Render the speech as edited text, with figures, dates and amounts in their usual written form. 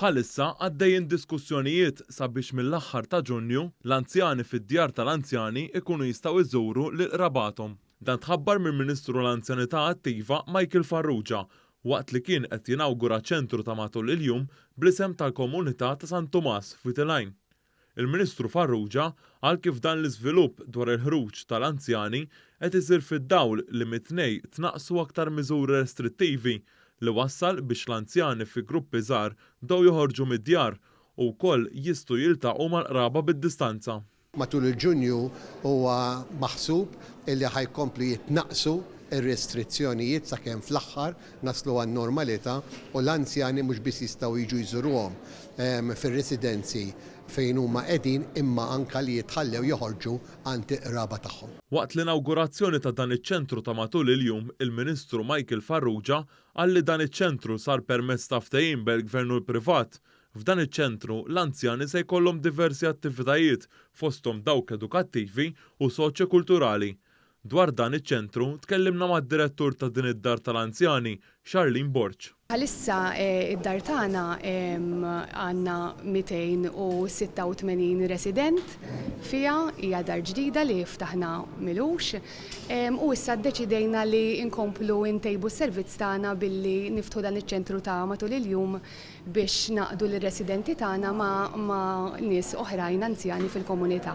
Bħalissa għaddejjin diskussjonijiet sabiex mill-aħħar ta' Ġunju l-anzjani fid-djar tal-anzjani ikunu jistgħu jżuru lil qrabathom. Dan tħabbar mill-Ministru l-Anzjanità Attiva Michael Farrugia waqt li kien qed jinawgura ċentru ta' matul il-jum bl-isem tal-komunità ta' San Tomas f'Vitilajn. Il-Ministru Farrugia għal kif dan l-iżvilupp dwar il-ħruġ tal-anzjani qed isir fid-dawl li mit-tnej tnaqqsu aktar miżuri restrittivi li wassal biex l-anzjani fi gruppi żgħar bdew joħorġu mid-djar u wkoll jistgħu jiltaqgħu mal-qraba bid-distanza. Matul il-Ġunju huwa maħsub illi ħajkomplu jitnaqsu ir-restrizzjonijiet sakemm fl-aħħar naslu għan-normalità u l-anzjani mhux biss jistgħu jiġu jżuruhom fir-residenzi fejn huma qegħdin imma anke li jitħallew joħorġu għand qraba tagħhom. Waqt l-inawgurazzjoni ta' dan iċ-ċentru ta' matul il-jum, il-Ministru Michael Farrugia qal li dan iċ-ċentru sar permezz ta' ftehim bejn-Gvern u l-privat. F'dan iċ-ċentru l-anzjani se jkollhom diversi attivitajiet fosthom dawk edukattivi u soċjo-kulturali. Dwar dan iċ-ċentru tkellimna mad-direttur ta' din id-dar tal-anzjani, Charlene Borch. Bħalissa id-dar tagħna għandna 286 resident fiha, hija dar ġdida li ftaħna milux u issa ddeċidejna li nkomplu ntejbu s-servizz tagħna billi niftħu dan iċ-ċentru ta' matul il-jum biex naqdu l-residenti tagħna ma' nies oħrajn anzjani fil-komunità.